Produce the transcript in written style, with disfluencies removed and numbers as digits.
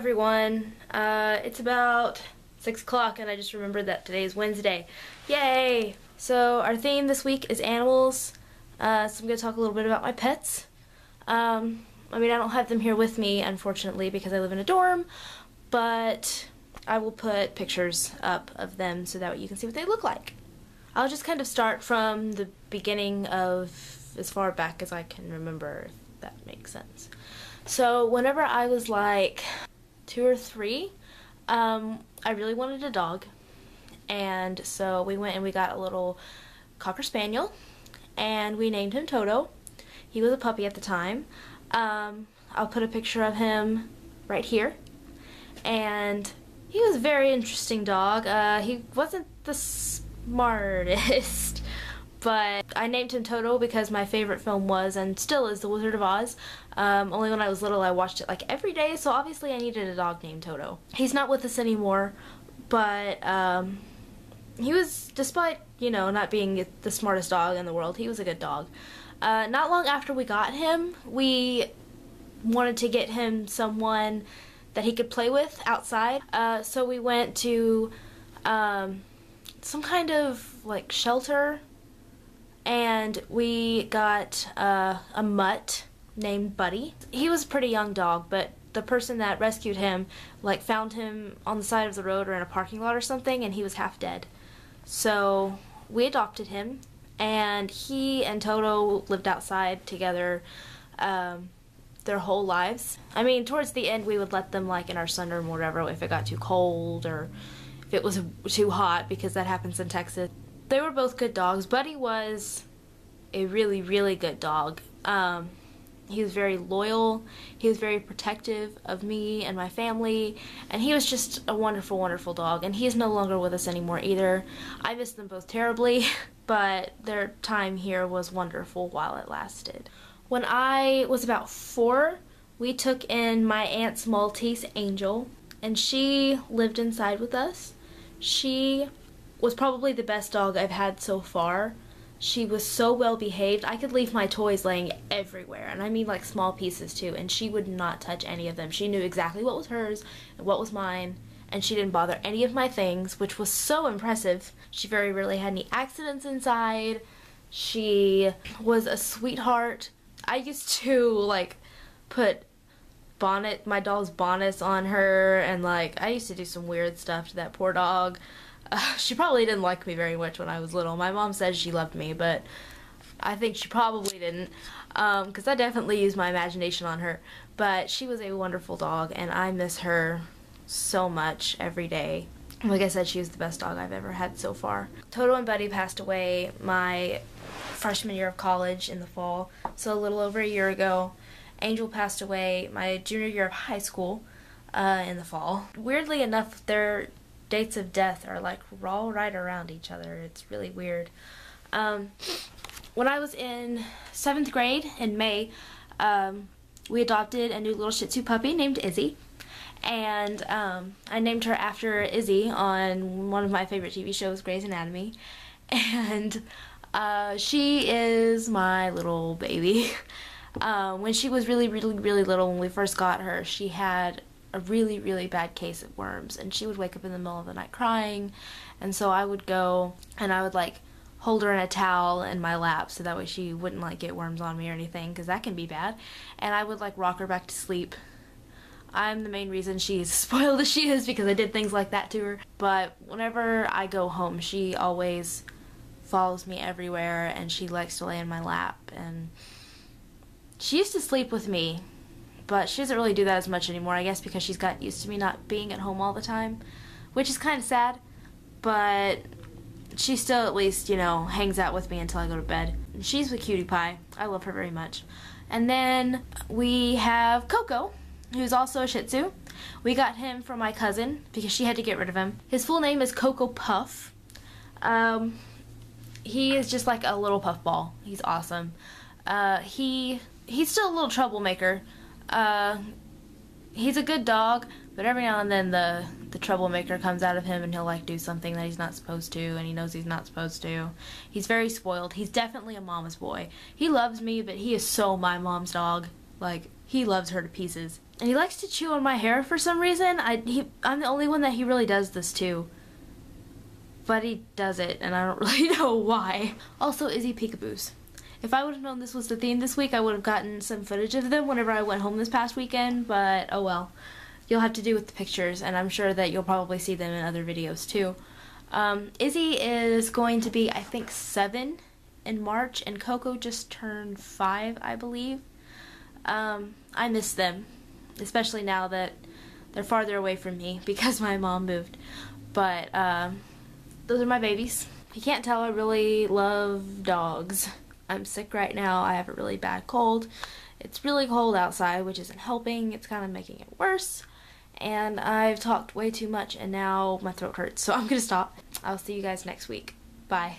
everyone. It's about 6 o'clock and I just remembered that today is Wednesday. Yay! So our theme this week is animals. So I'm going to talk a little bit about my pets. I don't have them here with me, unfortunately, because I live in a dorm, but I will put pictures up of them so that you can see what they look like. I'll just kind of start from the beginning of as far back as I can remember, if that makes sense. So whenever I was like 2 or 3, I really wanted a dog, and so we went and we got a little Cocker Spaniel, and we named him Toto. He was a puppy at the time. I'll put a picture of him right here, and he was a very interesting dog. He wasn't the smartest, but I named him Toto because my favorite film was, and still is, The Wizard of Oz. Only when I was little I watched it like every day, so obviously I needed a dog named Toto. He's not with us anymore, but he was, despite, you know, not being the smartest dog in the world, he was a good dog. Not long after we got him, we wanted to get him someone that he could play with outside, so we went to some kind of like shelter, and we got a mutt named Buddy. He was a pretty young dog, but the person that rescued him like found him on the side of the road or in a parking lot or something, and he was half dead. So we adopted him, and he and Toto lived outside together their whole lives. I mean, towards the end we would let them like in our sunroom or whatever if it got too cold or if it was too hot, because that happens in Texas. They were both good dogs. Buddy was a really, really good dog. He was very loyal, he was very protective of me and my family, and he was just a wonderful, wonderful dog, and he is no longer with us anymore either. I miss them both terribly, but their time here was wonderful while it lasted. When I was about 4, we took in my aunt's Maltese, Angel, and she lived inside with us. She was probably the best dog I've had so far. She was so well behaved. I could leave my toys laying everywhere, and I mean like small pieces too, and she would not touch any of them. She knew exactly what was hers and what was mine, and she didn't bother any of my things, which was so impressive. She very rarely had any accidents inside. She was a sweetheart. I used to like put my doll's bonnets on her, and like I used to do some weird stuff to that poor dog. She probably didn't like me very much when I was little. My mom says she loved me, but I think she probably didn't, because I definitely used my imagination on her. But she was a wonderful dog, and I miss her so much every day. Like I said, she was the best dog I've ever had so far. Toto and Buddy passed away my freshman year of college in the fall, so a little over a year ago. Angel passed away my junior year of high school in the fall. Weirdly enough, their dates of death are like all right around each other. It's really weird. When I was in 7th grade in May, we adopted a new little Shih Tzu puppy named Izzy, and I named her after Izzy on one of my favorite TV shows, Grey's Anatomy, and she is my little baby. When she was really, really, really little, when we first got her, she had a really, really bad case of worms, and she would wake up in the middle of the night crying, and so I would go and I would like hold her in a towel in my lap so that way she wouldn't like get worms on me or anything, because that can be bad, and I would like rock her back to sleep. I'm the main reason she's as spoiled as she is, because I did things like that to her. But whenever I go home, she always follows me everywhere, and she likes to lay in my lap, and she used to sleep with me, but she doesn't really do that as much anymore, I guess because she's gotten used to me not being at home all the time, which is kind of sad, but she still at least, you know, hangs out with me until I go to bed. She's a cutie pie. I love her very much. And then we have Coco, who's also a Shih Tzu. We got him from my cousin because she had to get rid of him. His full name is Coco Puff. He is just like a little puffball. He's awesome. He's still a little troublemaker. He's a good dog, but every now and then the troublemaker comes out of him, and he'll like do something that he's not supposed to, and he knows he's not supposed to. He's very spoiled. He's definitely a mama's boy. He loves me, but he is so my mom's dog. Like, he loves her to pieces. And he likes to chew on my hair for some reason. I'm the only one that he really does this to. But he does it, and I don't really know why. Also, Izzy peekaboos. If I would have known this was the theme this week, I would have gotten some footage of them whenever I went home this past weekend, but oh well. You'll have to do with the pictures, and I'm sure that you'll probably see them in other videos too. Izzy is going to be, I think, 7 in March, and Coco just turned 5, I believe. I miss them, especially now that they're farther away from me because my mom moved. But those are my babies. You can't tell I really love dogs. I'm sick right now. I have a really bad cold. It's really cold outside, which isn't helping. It's kind of making it worse. And I've talked way too much, and now my throat hurts, so I'm gonna stop. I'll see you guys next week. Bye.